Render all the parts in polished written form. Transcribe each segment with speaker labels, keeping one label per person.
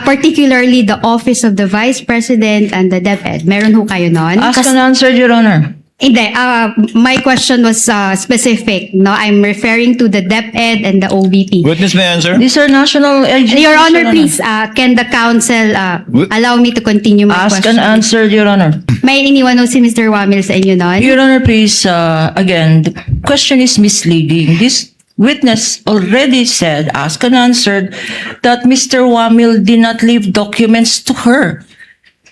Speaker 1: Particularly the Office of the Vice President and the DepEd. Meron ho kayo nun?
Speaker 2: Asked and answered, Your Honor.
Speaker 1: Hindi, my question was specific. No, I'm referring to the DepEd and the OVP.
Speaker 3: Witness may answer.
Speaker 2: These are national agencies.
Speaker 1: Your Honor, please, can the council allow me to continue my
Speaker 2: Asked
Speaker 1: question?
Speaker 2: and answered, Your Honor.
Speaker 1: May iniwan ho si Mr. Wamil sa inyo nun?
Speaker 2: Your Honor, please, again, the question is misleading. This witness already said, asked and answered, that Mr. Wamil did not leave documents to her.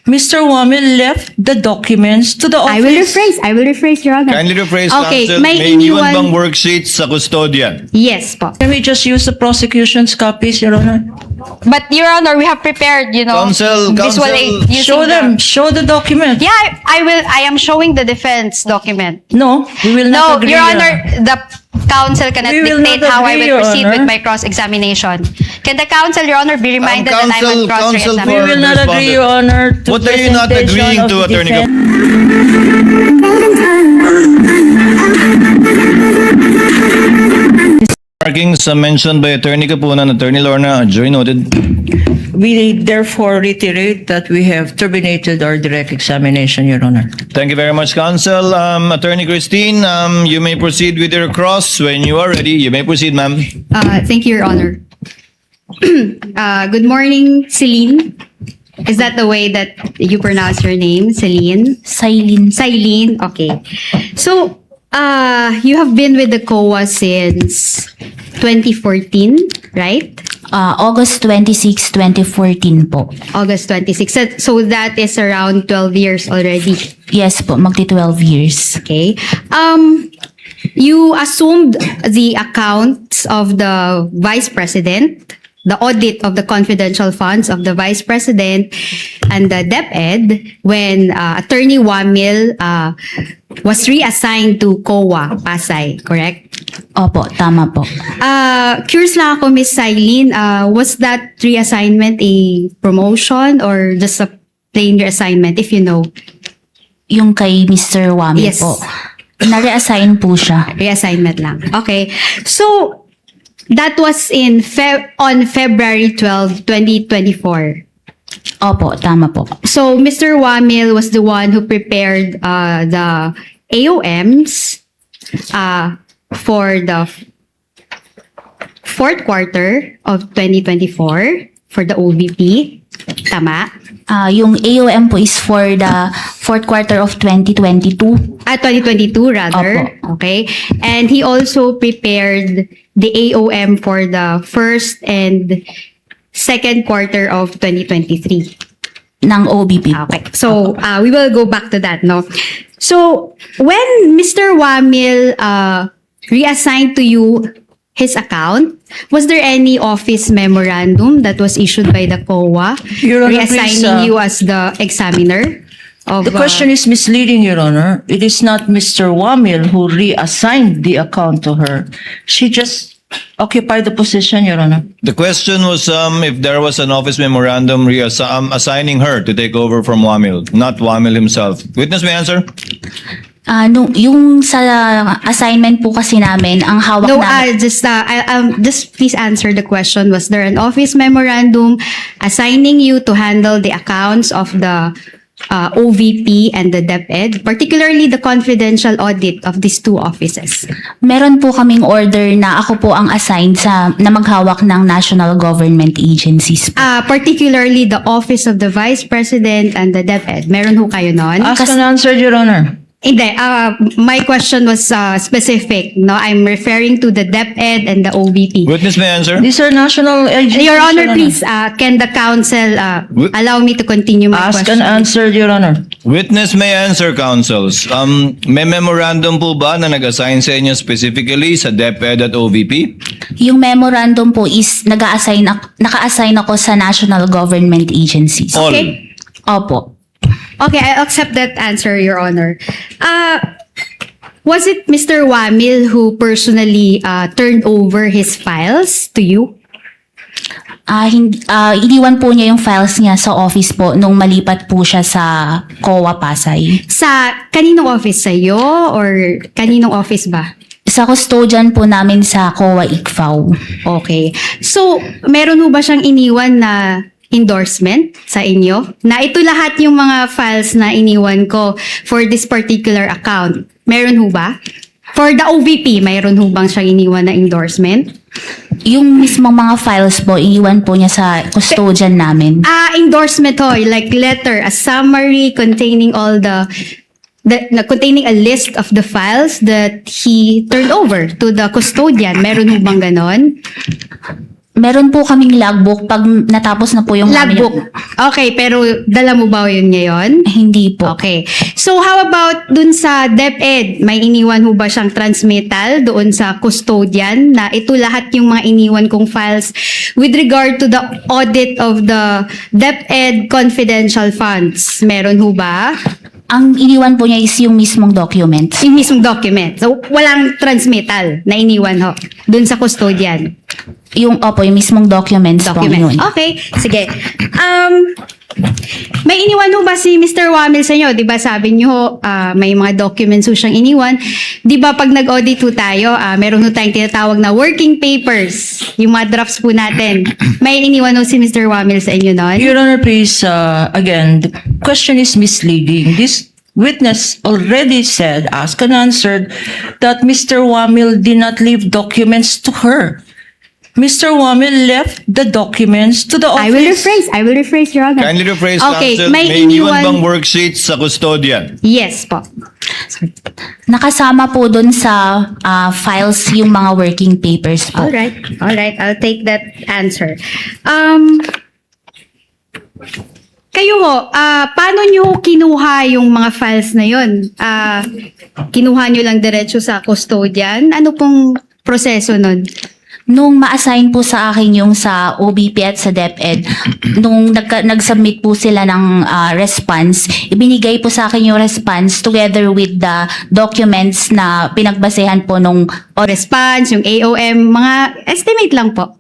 Speaker 2: Mr. Wamil left the documents to the office.
Speaker 1: I will rephrase, Your Honor.
Speaker 3: Kindly rephrase,
Speaker 1: Okay,
Speaker 3: counsel.
Speaker 1: may
Speaker 3: May iniwan
Speaker 1: iniwan-
Speaker 3: bang worksheets sa custodian?
Speaker 1: Yes po.
Speaker 2: Can we just use the prosecution's copies, Your Honor?
Speaker 4: But Your Honor, we have prepared,
Speaker 3: Counsel,
Speaker 4: visual
Speaker 3: counsel.
Speaker 4: aid using
Speaker 2: Show them. Show the document.
Speaker 4: Yeah, I will. I am showing the defense document.
Speaker 2: No, we will
Speaker 4: No,
Speaker 2: not agree.
Speaker 4: Your Honor, the counsel cannot
Speaker 2: We will
Speaker 4: dictate
Speaker 2: not
Speaker 4: how I
Speaker 2: agree,
Speaker 4: will
Speaker 2: Your
Speaker 4: proceed
Speaker 2: Honor.
Speaker 4: with my cross-examination. Can the counsel, Your Honor, be reminded that I'm
Speaker 3: counsel-
Speaker 4: on
Speaker 3: counsel
Speaker 2: We
Speaker 4: cross-examination?
Speaker 2: will not agree, Your Honor, to
Speaker 3: What are you not
Speaker 2: presentation
Speaker 3: agreeing
Speaker 2: of
Speaker 3: to,
Speaker 2: the
Speaker 3: Attorney
Speaker 2: defense.
Speaker 3: Markings mentioned by Attorney Capuna and Attorney Lorna, jury noted.
Speaker 2: We therefore reiterate that we have terminated our direct examination, Your Honor.
Speaker 3: Thank you very much, counsel. Attorney Christine, you may proceed with your cross when you are ready. You may proceed, ma'am.
Speaker 1: Thank you, Your Honor. Good morning, Celine. Is that the way that you pronounce your name, Celine?
Speaker 5: Silene.
Speaker 1: Silene, okay. So, you have been with the COA since 2014, right?
Speaker 5: August 26, 2014 po.
Speaker 1: August 26. So that is around 12 years already.
Speaker 5: Yes po, magti 12 years.
Speaker 1: Okay. You assumed the accounts of the Vice President, the audit of the confidential funds of the Vice President and the DepEd when Attorney Wamil was reassigned to COA, Pasay, correct?
Speaker 5: Opo, tama po.
Speaker 1: Curious lang ako, Miss Silene, was that reassignment a promotion or just a plain reassignment, if you know?
Speaker 5: Yung kay Mr. Wami
Speaker 1: Yes.
Speaker 5: po. Na-reassign po siya.
Speaker 1: Reassignment lang. Okay. So, that was on February 12, 2024.
Speaker 5: Opo, tama po.
Speaker 1: So, Mr. Wamil was the one who prepared the AOMs for the fourth quarter of 2024 for the OVP. Tama?
Speaker 5: Yung AOM po is for the fourth quarter of 2022.
Speaker 1: 2022 rather.
Speaker 5: Opo.
Speaker 1: Okay. And he also prepared the AOM for the first and second quarter of 2023.
Speaker 5: Ng OBP po.
Speaker 1: Okay. So, we will go back to that, no? So, when Mr. Wamil reassigned to you his account, was there any office memorandum that was issued by the COA
Speaker 2: Your Honor,
Speaker 1: reassigning
Speaker 2: please,
Speaker 1: you as the examiner? Of,
Speaker 2: The question is misleading, Your Honor. It is not Mr. Wamil who reassigned the account to her. She just occupied the position, Your Honor.
Speaker 3: The question was if there was an office memorandum assigning her to take over from Wamil, not Wamil himself. Witness may answer.
Speaker 5: Yung sa assignment po kasi namin, ang hawak
Speaker 1: No,
Speaker 5: namin.
Speaker 1: just please answer the question. Was there an office memorandum assigning you to handle the accounts of the OVP and the DepEd, particularly the confidential audit of these two offices?
Speaker 5: Meron po kaming order na ako po ang assigned na maghawak ng national government agencies po.
Speaker 1: Particularly the Office of the Vice President and the DepEd. Meron ho kayo nun?
Speaker 2: Asked and answered, Your Honor.
Speaker 1: Hindi, my question was specific. No, I'm referring to the DepEd and the OVP.
Speaker 3: Witness may answer.
Speaker 2: These are national agencies.
Speaker 1: Your Honor,
Speaker 2: Your
Speaker 1: please, can the council allow me to continue my
Speaker 2: Asked
Speaker 1: question?
Speaker 2: and answered, Your Honor.
Speaker 3: Witness may answer, counsels. May memorandum po ba na nag-assign sa inyo specifically sa DepEd at OVP?
Speaker 5: Yung memorandum po is naka-assign ako sa national government agencies.
Speaker 3: All.
Speaker 1: Okay.
Speaker 5: Opo.
Speaker 1: Okay, I accept that answer, Your Honor. Was it Mr. Wamil who personally turned over his files to you?
Speaker 5: Iniwan po niya yung files niya sa office po nung malipat po siya sa COA Pasay.
Speaker 1: Sa kaninong office? Sa'yo or kaninong office ba?
Speaker 5: Sa custodian po namin sa COA ICFAO.
Speaker 1: Okay. So, meron ho ba siyang iniwan na endorsement sa inyo na ito lahat yung mga files na iniwan ko for this particular account. Meron ho ba? For the OVP, mayroon ho bang siyang iniwan na endorsement?
Speaker 5: Yung mismong mga files po, iiwan po niya sa custodian namin.
Speaker 1: Endorsement ho, like letter, a summary containing all containing a list of the files that he turned over to the custodian. Meron ho bang ganon?
Speaker 5: Meron po kaming logbook pag natapos na po yung
Speaker 1: Logbook. Okay, pero dala mo ba yun ngayon?
Speaker 5: Hindi po.
Speaker 1: Okay. So how about dun sa DepEd? May iniwan ho ba siyang transmittal doon sa custodian na ito lahat yung mga iniwan kong files with regard to the audit of the DepEd confidential funds? Meron ho ba?
Speaker 5: Ang iniwan po niya is yung mismong documents.
Speaker 1: Yung mismong document. So walang transmittal na iniwan ho doon sa custodian.
Speaker 5: Yung mismong documents po
Speaker 1: Document.
Speaker 5: yun.
Speaker 1: Okay, sige. May iniwan ho ba si Mr. Wamil sa inyo? Di ba sabi niyo may mga documents ho siyang iniwan. Di ba pag nag-audit ho tayo, meron ho tayong tinatawag na working papers. Yung mga drafts po natin. May iniwan ho si Mr. Wamil sa inyo noon?
Speaker 2: Your Honor, please, again, the question is misleading. This witness already said, asked and answered, that Mr. Wamil did not leave documents to her. Mr. Wamil left the documents to the office.
Speaker 1: I will rephrase, Your Honor.
Speaker 3: Kindly rephrase,
Speaker 1: Okay,
Speaker 3: counsel.
Speaker 1: may
Speaker 3: May iniwan
Speaker 1: iniwan-
Speaker 3: bang worksheets sa custodian?
Speaker 1: Yes po.
Speaker 5: Nakasama po dun sa files yung mga working papers po.
Speaker 1: Alright. I'll take that answer. Kayo ho, paano nyo kinuha yung mga files na yun? Kinuha nyo lang diretso sa custodian? Ano pong proseso nun?
Speaker 5: Nung ma-assign po sa akin yung sa OBP at sa DepEd, nung nag-submit po sila ng response, ibinigay po sa akin yung response together with the documents na pinagbasehan po nung
Speaker 1: Response, yung AOM, mga estimate lang po.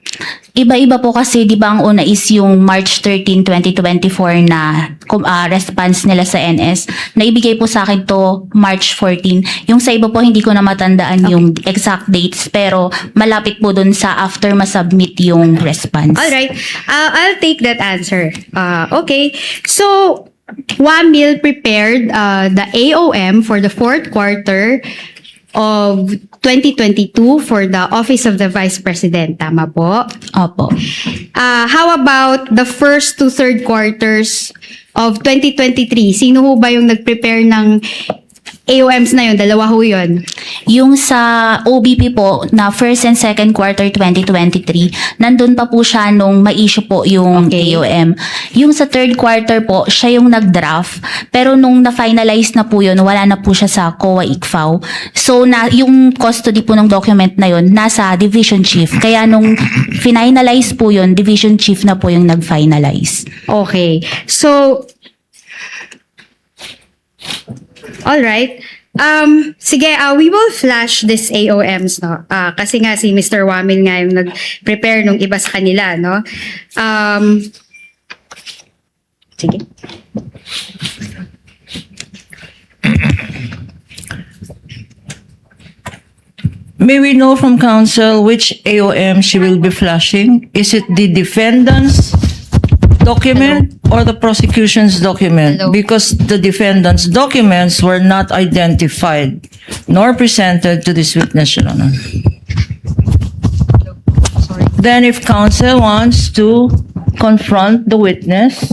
Speaker 5: iba-iba po kasi, di ba ang una is yung March 13, 2024 na response nila sa NS. Naibigay po sa akin to March 14. Yung sa iba po, hindi ko na matandaan yung exact dates, pero malapit po dun sa after ma-submit yung response.
Speaker 1: Alright, I'll take that answer. Okay, so WAMIL prepared the AOM for the fourth quarter of 2022 for the Office of the Vice President. Tama po?
Speaker 5: Opo.
Speaker 1: How about the first to third quarters of 2023? Sino ho ba yung nag-prepare ng AOMs na yun? Dalawa ho yun.
Speaker 5: Yung sa OBP po na first and second quarter 2023, nandun pa po siya nung ma-issue po yung
Speaker 1: Okay.
Speaker 5: AOM. Yung sa third quarter po, siya yung nag-draft. Pero nung na-finalize na po yun, wala na po siya sa COA ICFAO. So, yung custody po ng document na yun, nasa division chief. Kaya nung finalize po yun, division chief na po yung nag-finalize.
Speaker 1: Okay. So, all right. Sige, we will flash this AOMs, no? Kasi nga si Mr. Wamil nga yung nag-prepare nung iba sa kanila, no? Sige.
Speaker 2: May we know from counsel which AOM she will be flashing? Is it the defendant's document or the prosecution's document?
Speaker 1: Hello.
Speaker 2: Because the defendant's documents were not identified nor presented to this witness, Your Honor. Then if counsel wants to confront the witness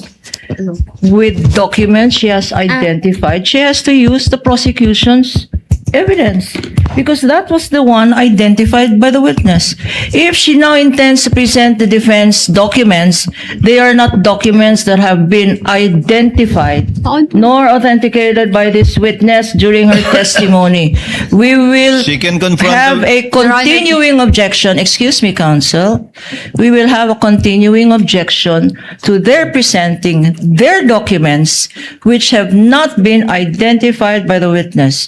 Speaker 2: with documents she has identified, she has to use the prosecution's evidence because that was the one identified by the witness. If she now intends to present the defense documents, they are not documents that have been identified nor authenticated by this witness during her testimony. We will
Speaker 3: She can confront
Speaker 2: have
Speaker 3: them.
Speaker 2: a continuing objection. Excuse me, counsel. We will have a continuing objection to their presenting their documents which have not been identified by the witness.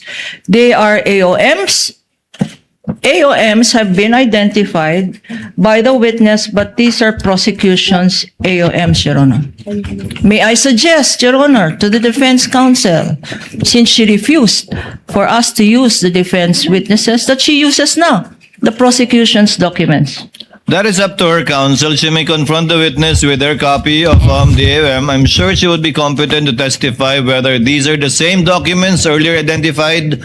Speaker 2: They are AOMs. AOMs have been identified by the witness, but these are prosecution's AOMs, Your Honor. May I suggest, Your Honor, to the defense counsel, since she refused for us to use the defense witnesses, that she uses now the prosecution's documents.
Speaker 3: That is up to her, counsel. She may confront the witness with her copy of the AOM. I'm sure she would be competent to testify whether these are the same documents earlier identified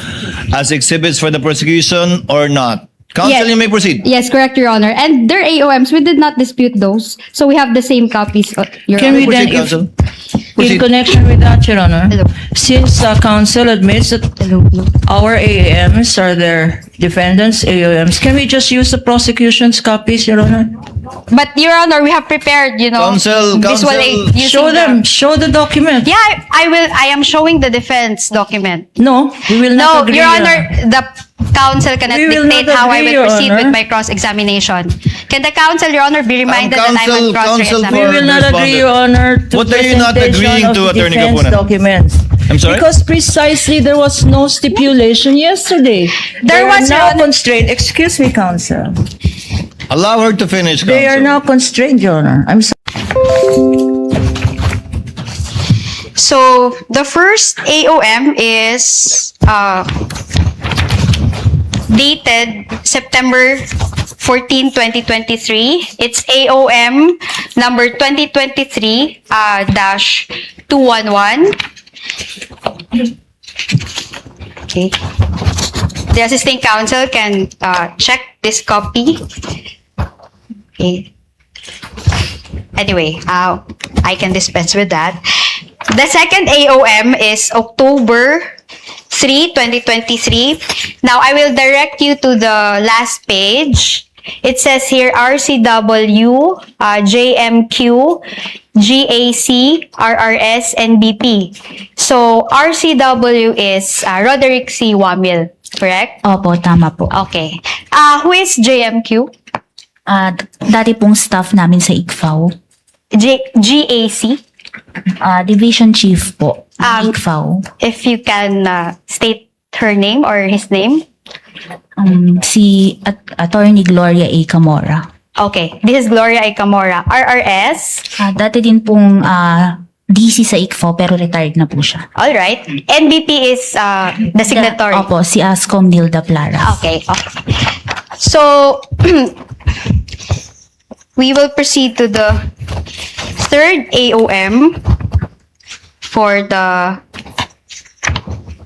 Speaker 3: as exhibits for the prosecution or not. Counsel,
Speaker 1: Yes.
Speaker 3: you may proceed.
Speaker 1: Yes, correct, Your Honor. And their AOMs, we did not dispute those. So we have the same copies, Your
Speaker 2: Can
Speaker 1: Honor.
Speaker 2: we then,
Speaker 3: Proceed, counsel.
Speaker 2: in
Speaker 3: Proceed.
Speaker 2: connection with that, Your Honor,
Speaker 1: Hello.
Speaker 2: since counsel admits that our AAMs are their defendants' AOMs, can we just use the prosecution's copies, Your Honor?
Speaker 4: But Your Honor, we have prepared,
Speaker 3: Counsel,
Speaker 4: visual
Speaker 3: counsel.
Speaker 4: aid. using
Speaker 2: Show
Speaker 4: the-
Speaker 2: them, show the document.
Speaker 4: Yeah, I will. I am showing the defense document.
Speaker 2: No, we will
Speaker 4: No,
Speaker 2: not agree.
Speaker 4: Your Honor, the counsel cannot
Speaker 2: We will
Speaker 4: dictate
Speaker 2: not
Speaker 4: how I
Speaker 2: agree,
Speaker 4: will
Speaker 2: Your
Speaker 4: proceed
Speaker 2: Honor.
Speaker 4: with my cross-examination. Can the counsel, Your Honor, be reminded that I'm
Speaker 3: counsel-
Speaker 4: on
Speaker 3: counsel
Speaker 2: We
Speaker 4: cross-examination?
Speaker 2: will not agree, Your Honor, to
Speaker 3: What are you not
Speaker 2: presentation
Speaker 3: agreeing
Speaker 2: of
Speaker 3: to, Attorney
Speaker 2: defense
Speaker 3: Capuna?
Speaker 2: documents.
Speaker 3: I'm sorry?
Speaker 2: Because precisely there was no stipulation yesterday.
Speaker 4: There
Speaker 2: They
Speaker 4: was,
Speaker 2: are
Speaker 4: Your
Speaker 2: now
Speaker 4: Honor.
Speaker 2: constrained. Excuse me, counsel.
Speaker 3: Allow her to finish,
Speaker 2: They are
Speaker 3: counsel.
Speaker 2: now constrained, Your Honor. I'm sorry.
Speaker 4: So, the first AOM is dated September 14, 2023. It's AOM number 2023-211. Okay. The assisting counsel can check this copy. Okay. Anyway, I can dispense with that. The second AOM is October 3, 2023. Now, I will direct you to the last page. It says here RCW, JMQ, GAC, RRS, and BP. So, RCW is Roderick C. Wamil, correct?
Speaker 5: Opo, tama po.
Speaker 4: Okay. Who is JMQ?
Speaker 5: Dati pong staff namin sa ICFAO.
Speaker 4: GAC?
Speaker 5: Division Chief po.
Speaker 4: Um,
Speaker 5: ICFAO.
Speaker 4: If you can state her name or his name.
Speaker 5: Si Attorney Gloria A. Camora.
Speaker 4: Okay. This is Gloria A. Camora. RRS.
Speaker 5: Dati din pong DC sa ICFAO pero retired na po siya.
Speaker 4: Alright. NBP is the signatory.
Speaker 5: Opo, si Ascom Nilda Plaras.
Speaker 4: Okay. Okay. So, we will proceed to the third AOM for the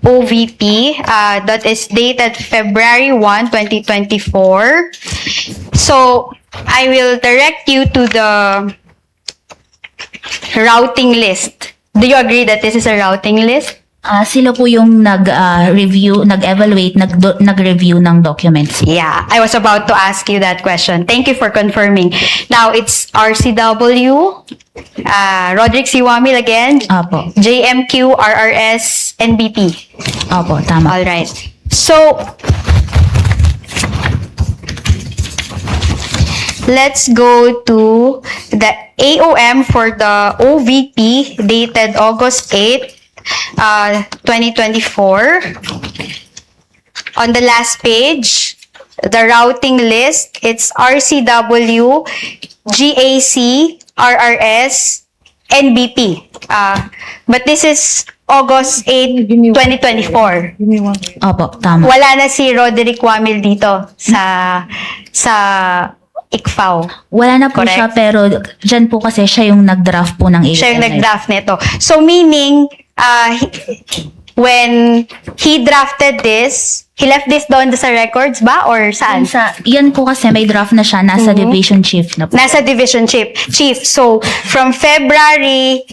Speaker 4: OVP that is dated February 1, 2024. So, I will direct you to the routing list. Do you agree that this is a routing list?
Speaker 5: Sila po yung nag-review, nag-evaluate, nag-review ng documents.
Speaker 4: Yeah, I was about to ask you that question. Thank you for confirming. Now, it's RCW, Roderick C. Wamil again,
Speaker 5: Opo.
Speaker 4: JMQ, RRS, NBP.
Speaker 5: Opo, tama.
Speaker 4: All right. So, let's go to the AOM for the OVP dated August 8, 2024. On the last page, the routing list, it's RCW, GAC, RRS, NBP. But this is August 8, 2024.
Speaker 5: Opo, tama.
Speaker 4: Wala na si Roderick Wamil dito sa ICFAO.
Speaker 5: Wala na po
Speaker 4: Correct.
Speaker 5: siya pero dyan po kasi siya yung nag-draft po ng AML.
Speaker 4: Siya yung nag-draft nito. So meaning, when he drafted this, he left this doon sa records ba? Or saan?
Speaker 5: Yan po kasi may draft na siya, nasa division chief na po.
Speaker 4: Nasa division chief. So, from February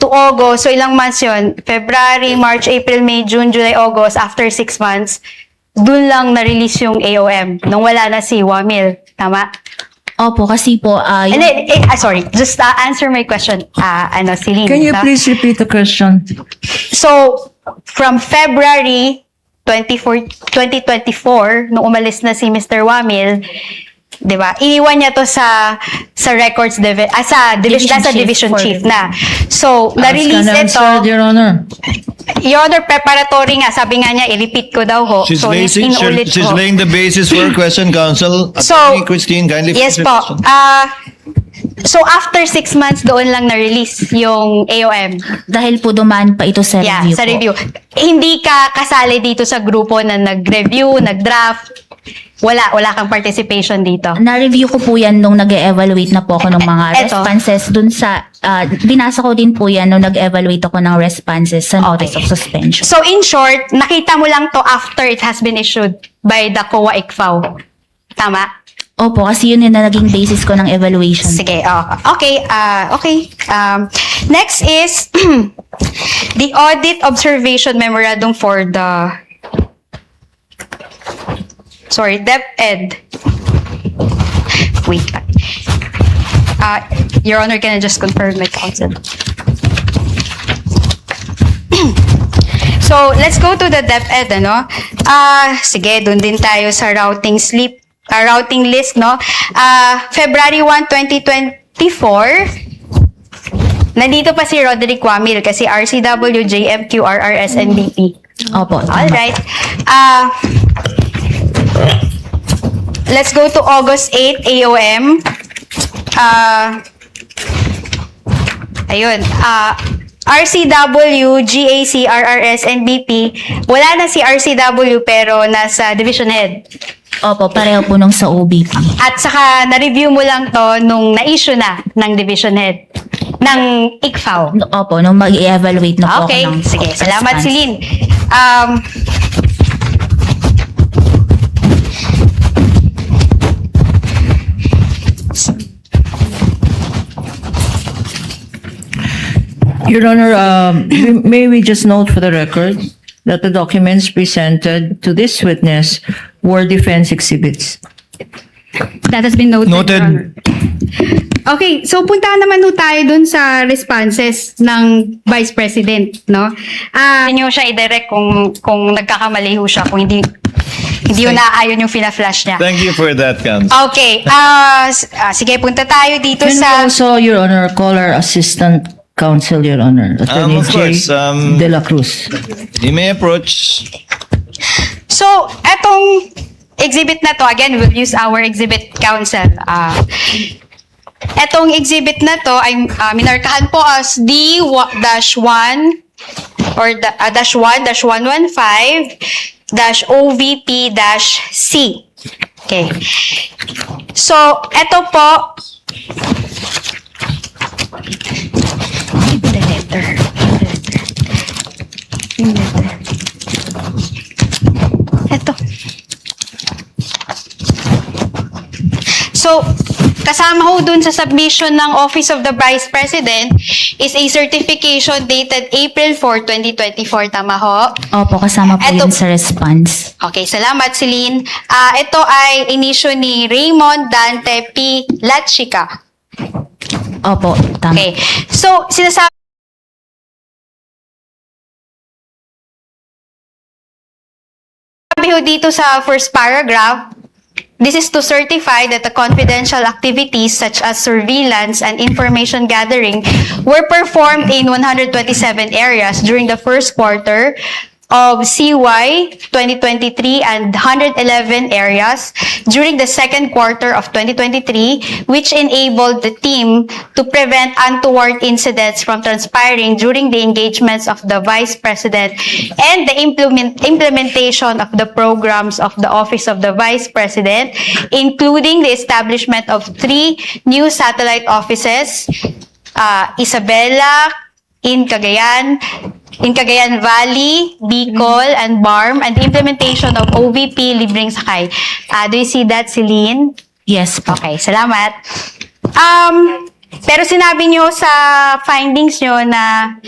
Speaker 4: to August, so ilang months yun? February, March, April, May, June, July, August, after 6 months, dun lang na-release yung AOM nung wala na si Wamil. Tama?
Speaker 5: Opo, kasi po,
Speaker 4: And then, sorry, just answer my question, Celine.
Speaker 2: Can you
Speaker 4: ha?
Speaker 2: please repeat the question?
Speaker 4: So, from February 2024, nung umalis na si Mr. Wamil, di ba? Iniwan niya to sa records sa division chief na. So, na-release ito.
Speaker 2: Your Honor.
Speaker 4: Your Honor, preparatory nga. Sabi nga niya, i-repeat ko daw ho.
Speaker 3: She's,
Speaker 4: So, inuulit
Speaker 3: she's
Speaker 4: ko.
Speaker 3: laying the basis for her question, counsel.
Speaker 4: So,
Speaker 3: Attorney Christine, kindly
Speaker 4: yes
Speaker 3: finish your
Speaker 4: po.
Speaker 3: question.
Speaker 4: So, after 6 months, doon lang na-release yung AOM.
Speaker 5: dahil po dumaan pa ito sa
Speaker 4: Yeah,
Speaker 5: review
Speaker 4: sa
Speaker 5: po.
Speaker 4: review. Hindi ka kasali dito sa grupo na nag-review, nag-draft. Wala kang participation dito.
Speaker 5: Na-review ko po yan nung nag-evaluate na po ako ng mga
Speaker 4: Eto.
Speaker 5: responses dun sa, binasa ko din po yan nung nag-evaluate ako ng responses sa notice
Speaker 4: Okay.
Speaker 5: of suspension.
Speaker 4: So in short, nakita mo lang to after it has been issued by the COA ICFAO. Tama?
Speaker 5: Opo, kasi yun yung na naging basis ko ng evaluation.
Speaker 4: Sige, okay. Next is the audit observation memorandum for the DepEd. Wait. Your Honor, can I just confirm my counsel? So, let's go to the DepEd, ano? Sige, dun din tayo sa routing list, no? February 1, 2024, nandito pa si Roderick Wamil kasi RCW, JMQ, RRS, NDP.
Speaker 5: Opo, tama.
Speaker 4: Alright. Let's go to August 8, AOM. Ayun. RCW, GAC, RRS, NBP. Wala na si RCW pero nasa division head.
Speaker 5: Opo, pareho po nung sa OBP.
Speaker 4: At saka na-review mo lang to nung na-issue na ng division head ng ICFAO.
Speaker 5: Opo, nung mag-evaluate na po
Speaker 4: Okay,
Speaker 5: ako ng
Speaker 4: sige. Salamat,
Speaker 5: response.
Speaker 4: Celine.
Speaker 2: Your Honor, may we just note for the record that the documents presented to this witness were defense exhibits.
Speaker 1: That has been noted.
Speaker 3: Noted.
Speaker 1: Your Honor. Okay, so punta naman ho tayo dun sa responses ng Vice President, no?
Speaker 4: Pwede nyo siya i-direct kung nagkakamali ho siya, kung hindi yun naaayon yung fina-flash niya.
Speaker 3: Thank you for that, Cams.
Speaker 4: Okay, sige, punta tayo dito
Speaker 2: Can we
Speaker 4: sa...
Speaker 2: also, Your Honor, call our Assistant Counsel, Your Honor, Attorney
Speaker 3: Of course,
Speaker 2: J. De La Cruz.
Speaker 3: You may approach.
Speaker 4: So, etong exhibit na to, again, we'll use our exhibit counsel. Etong exhibit na to ay minarkahan po as D-1 or -1-115-OVP-C. Okay. So, eto po, the letter. Eto. So, kasama ho dun sa submission ng Office of the Vice President is a certification dated April 4, 2024. Tama ho?
Speaker 5: Opo, kasama po
Speaker 4: Eto-
Speaker 5: yun sa response.
Speaker 4: Okay, salamat, Celine. Ito ay inisyo ni Raymond Dante P. Latchika.
Speaker 5: Opo, tama.
Speaker 4: Okay. So, sinasabi ho dito sa first paragraph, this is to certify that the confidential activities such as surveillance and information gathering were performed in 127 areas during the first quarter of CY 2023 and 111 areas during the second quarter of 2023, which enabled the team to prevent untoward incidents from transpiring during the engagements of the Vice President and the implementation of the programs of the Office of the Vice President, including the establishment of 3 new satellite offices, Isabela, in Cagayan Valley, Bicol, and BARM, and the implementation of OVP Libreng Sakay. Do you see that, Celine?
Speaker 5: Yes po.
Speaker 4: Okay, salamat. Pero sinabi nyo sa findings nyo na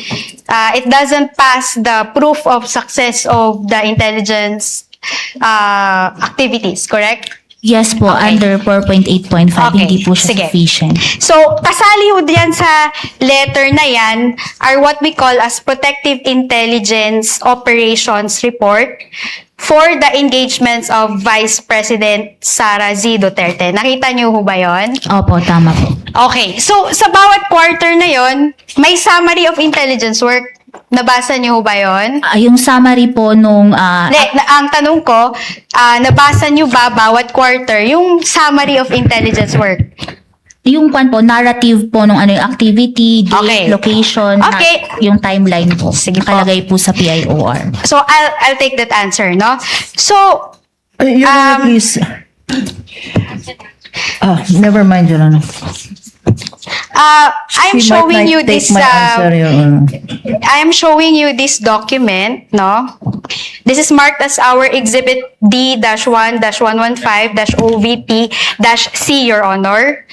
Speaker 4: it doesn't pass the proof of success of the intelligence activities, correct?
Speaker 5: Yes po,
Speaker 4: Okay.
Speaker 5: under 4.8.5,
Speaker 4: Okay,
Speaker 5: hindi po siya
Speaker 4: sige.
Speaker 5: sufficient.
Speaker 4: So, kasali ho diyan sa letter na yan are what we call as Protective Intelligence Operations Report for the engagements of Vice President Sara Z. Duterte. Nakita niyo ho ba yon?
Speaker 5: Opo, tama po.
Speaker 4: Okay. So, sa bawat quarter na yon, may summary of intelligence work. Nabasa niyo ho ba yon?
Speaker 5: Yung summary po nung
Speaker 4: Ang tanong ko, nabasa niyo ba bawat quarter yung summary of intelligence work?
Speaker 5: yung kwan po, narrative po nung ano yung activity, date,
Speaker 4: Okay.
Speaker 5: location,
Speaker 4: Okay.
Speaker 5: yung timeline po.
Speaker 4: Sige po.
Speaker 5: Nakalagay po sa PIOR.
Speaker 4: So, I'll take that answer, no? So,
Speaker 2: Your Honor, please. Never mind, Your Honor.
Speaker 4: I'm
Speaker 2: She might
Speaker 4: showing
Speaker 2: not
Speaker 4: you
Speaker 2: take
Speaker 4: this
Speaker 2: my answer, Your Honor.
Speaker 4: I am showing you this document, no? This is marked as our Exhibit D-1-115-OVP-C, Your Honor.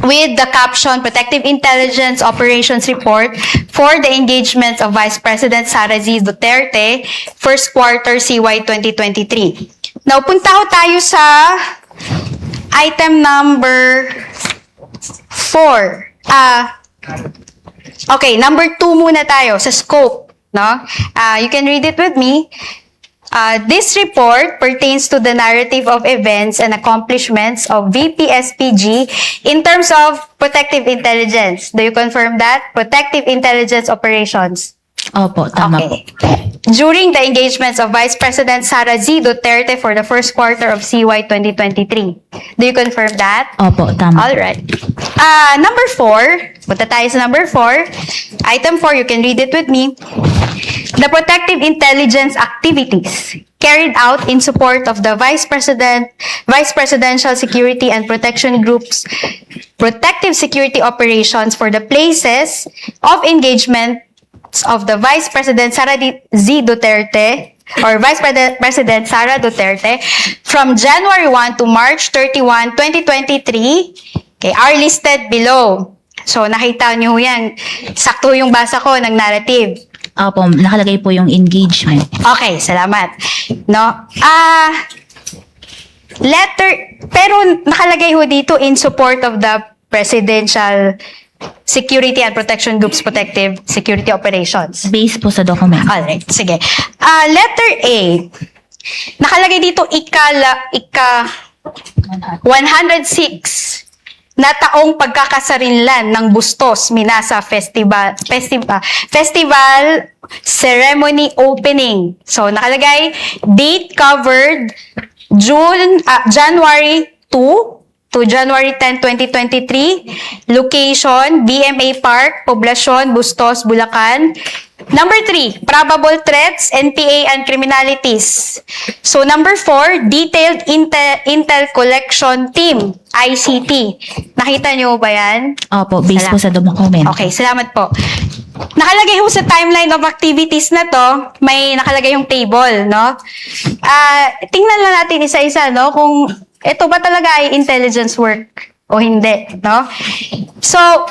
Speaker 4: With the caption, Protective Intelligence Operations Report for the engagement of Vice President Sara Z. Duterte, first quarter CY 2023. Now, punta ho tayo sa item number 4. Okay, number 2 muna tayo sa scope, no? You can read it with me. This report pertains to the narrative of events and accomplishments of VPSPG in terms of protective intelligence. Do you confirm that? Protective intelligence operations.
Speaker 5: Opo, tama po.
Speaker 4: Okay. During the engagements of Vice President Sara Z. Duterte for the first quarter of CY 2023. Do you confirm that?
Speaker 5: Opo, tama.
Speaker 4: All right. Number 4. Punta tayo sa number 4. Item 4, you can read it with me. The protective intelligence activities carried out in support of the Vice Presidential Security and Protection Group's protective security operations for the places of engagement of the Vice President Sara Z. Duterte or Vice President Sara Duterte from January 1 to March 31, 2023, okay, are listed below. So, nakita nyo yan. Sakto yung basa ko ng narrative.
Speaker 5: Opo, nakalagay po yung engagement.
Speaker 4: Okay, salamat. No? Pero nakalagay ho dito in support of the Presidential Security and Protection Group's protective security operations.
Speaker 5: Based po sa document.
Speaker 4: Alright, sige. Letter A. Nakalagay dito ika 106 na taong pagkakasarinlan ng Bustos Minasa Festival Ceremony Opening. So nakalagay date covered January 2 to January 10, 2023. Location, BMA Park, Poblacion, Bustos, Bulacan. Number 3, probable threats, NPA and criminalities. So number 4, detailed intel collection team, ICT. Nakita niyo ba yan?
Speaker 5: Opo, based po sa document.
Speaker 4: Okay, salamat po. Nakalagay ho sa timeline of activities na to, may nakalagay yung table, no? Tingnan lang natin isa-isa, no? Kung ito ba talaga ay intelligence work o hindi, no? So,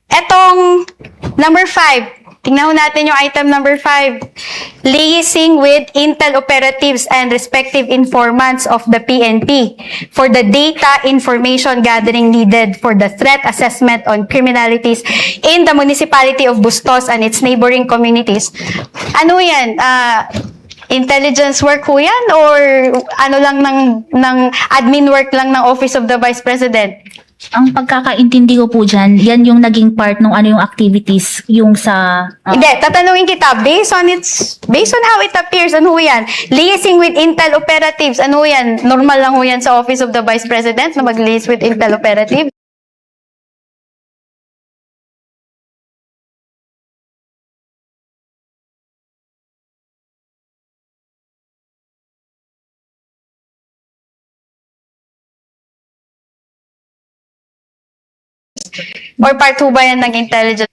Speaker 4: etong number 5, tingnan ho natin yung item number 5. Liaising with intel operatives and respective informants of the PNP for the data information gathering needed for the threat assessment on criminalities in the municipality of Bustos and its neighboring communities. Ano yan? Intelligence work ho yan? Or ano lang ng admin work lang ng Office of the Vice President?
Speaker 5: Ang pagkakaintindi ko po dyan, yan yung naging part ng ano yung activities, yung sa...
Speaker 4: Hindi, tatanungin kita, based on how it appears, ano ho yan? Liaising with intel operatives, ano ho yan? Normal lang ho yan sa Office of the Vice President na mag-liaise with intel operatives? Or part ho ba yan ng intelligence?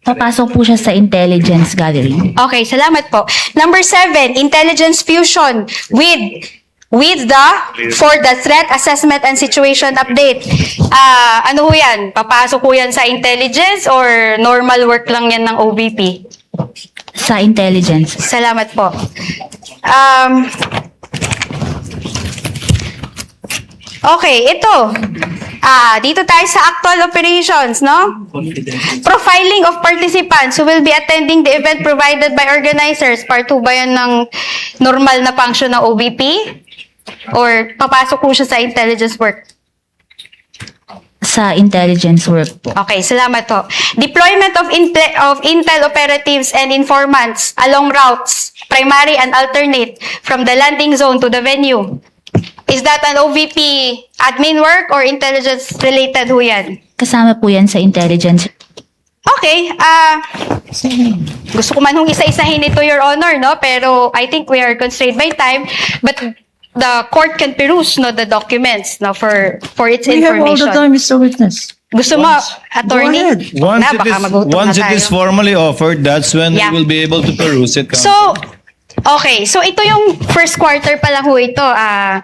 Speaker 5: Papasok po siya sa intelligence gathering.
Speaker 4: Okay, salamat po. Number 7, intelligence fusion with the for the threat assessment and situation update. Ano ho yan? Papasok ho yan sa intelligence or normal work lang yan ng OVP?
Speaker 5: Sa intelligence.
Speaker 4: Salamat po. Okay, ito. Dito tayo sa actual operations, no? Profiling of participants who will be attending the event provided by organizers. Part 2 ba yan ng normal na function ng OVP? Or papasok po siya sa intelligence work?
Speaker 5: Sa intelligence work po.
Speaker 4: Okay, salamat po. Deployment of intel operatives and informants along routes, primary and alternate, from the landing zone to the venue. Is that an OVP admin work or intelligence related ho yan?
Speaker 5: Kasama po yan sa intelligence.
Speaker 4: Okay, gusto ko man hong isa-isahin ito, Your Honor, no? Pero I think we are constrained by time. But the court can peruse, no, the documents, no, for its
Speaker 2: We have all
Speaker 4: information.
Speaker 2: the time, Mr. Witness.
Speaker 4: Gusto mo, attorney?
Speaker 2: Go ahead.
Speaker 3: Once
Speaker 4: Na,
Speaker 3: it
Speaker 4: baka
Speaker 3: is,
Speaker 4: magutom
Speaker 3: once
Speaker 4: na
Speaker 3: it is
Speaker 4: tayo.
Speaker 3: formally offered, that's when
Speaker 4: Yeah.
Speaker 3: we will be able to peruse it.
Speaker 4: So, okay. So, ito yung first quarter pa lang ho ito,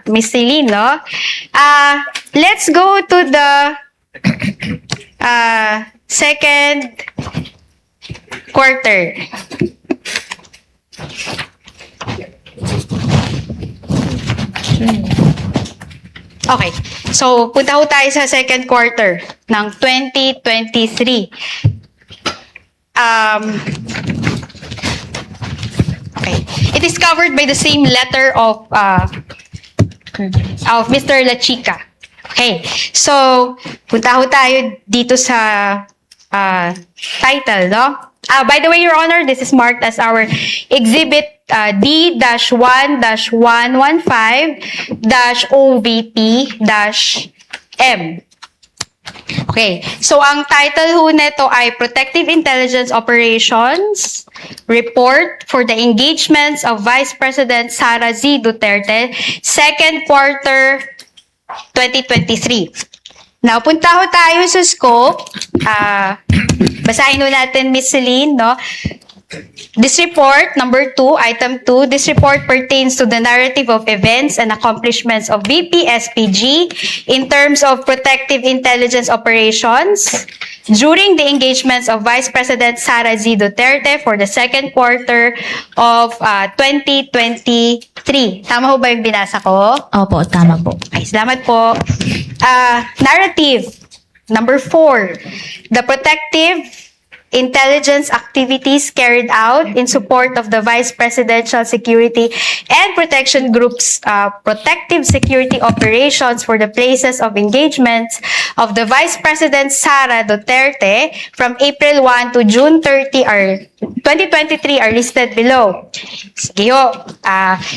Speaker 4: Miss Celine, no? Let's go to the second quarter. Okay. So, punta ho tayo sa second quarter ng 2023. Okay. It is covered by the same letter of Mr. La Chica. Okay. So, punta ho tayo dito sa title, no? By the way, Your Honor, this is marked as our Exhibit D-1-115-OVP-M. Okay. So, ang title ho nito ay Protective Intelligence Operations Report for the Engagements of Vice President Sara Z. Duterte, second quarter 2023. Now, punta ho tayo sa scope. Basahin ho natin, Miss Celine, no? This report, number 2, item 2, this report pertains to the narrative of events and accomplishments of VP-SPG in terms of protective intelligence operations during the engagements of Vice President Sara Z. Duterte for the second quarter of 2023. Tama ho ba yung binasa ko?
Speaker 5: Opo, tama po.
Speaker 4: Ay, salamat po. Narrative. Number 4. The protective intelligence activities carried out in support of the Vice Presidential Security and Protection Group's protective security operations for the places of engagements of the Vice President Sara Duterte from April 1 to June 30 or 2023 are listed below. Sige ho.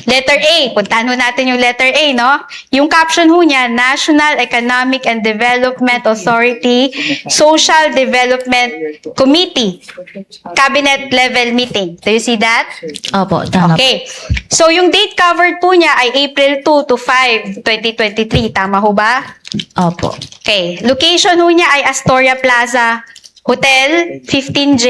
Speaker 4: Letter A. Puntahan ho natin yung letter A, no? Yung caption ho niya, National Economic and Development Authority Social Development Committee. Cabinet level meeting. Do you see that?
Speaker 5: Opo, tama po.
Speaker 4: Okay. So, yung date covered po niya ay April 2 to 5, 2023. Tama ho ba?
Speaker 5: Opo.
Speaker 4: Okay. Location ho niya ay Astoria Plaza Hotel, 15J,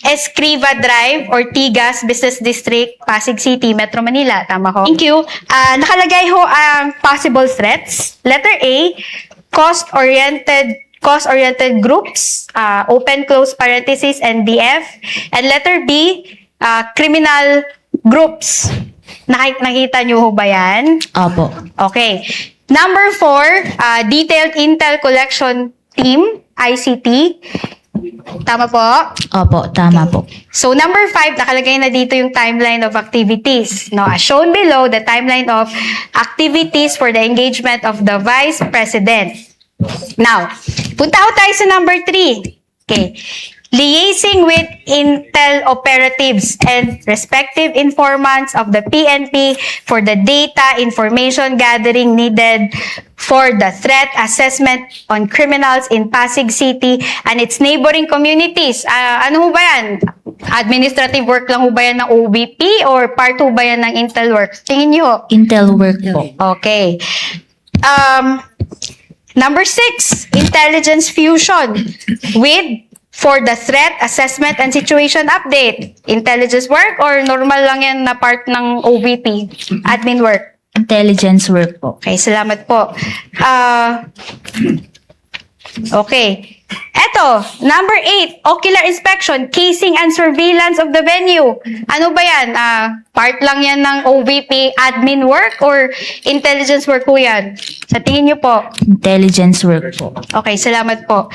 Speaker 4: Escriva Drive, Ortigas Business District, Pasig City, Metro Manila. Tama ho? Thank you. Nakalagay ho ang possible threats. Letter A, cost-oriented groups, open close parenthesis, NDF. And letter B, criminal groups. Nakita niyo ho ba yan?
Speaker 5: Opo.
Speaker 4: Okay. Number 4, Detailed Intel Collection Team, ICT. Tama po?
Speaker 5: Opo, tama po.
Speaker 4: So, number 5, nakalagay na dito yung timeline of activities. No, as shown below, the timeline of activities for the engagement of the Vice President. Now, punta ko tayo sa number 3. Okay. Liaising with Intel operatives and respective informants of the PNP for the data information gathering needed for the threat assessment on criminals in Pasig City and its neighboring communities. Ano ho ba yan? Administrative work lang ho ba yan ng OVP or part ho ba yan ng Intel work? Tingin nyo.
Speaker 5: Intel work po.
Speaker 4: Okay. Number 6, intelligence fusion with for the threat assessment and situation update. Intelligence work or normal lang yan na part ng OVP? Admin work?
Speaker 5: Intelligence work po.
Speaker 4: Okay, salamat po. Okay. Eto, number 8, ocular inspection, casing and surveillance of the venue. Ano ba yan? Part lang yan ng OVP admin work or intelligence work po yan? Sa tingin nyo po?
Speaker 5: Intelligence work po.
Speaker 4: Okay, salamat po.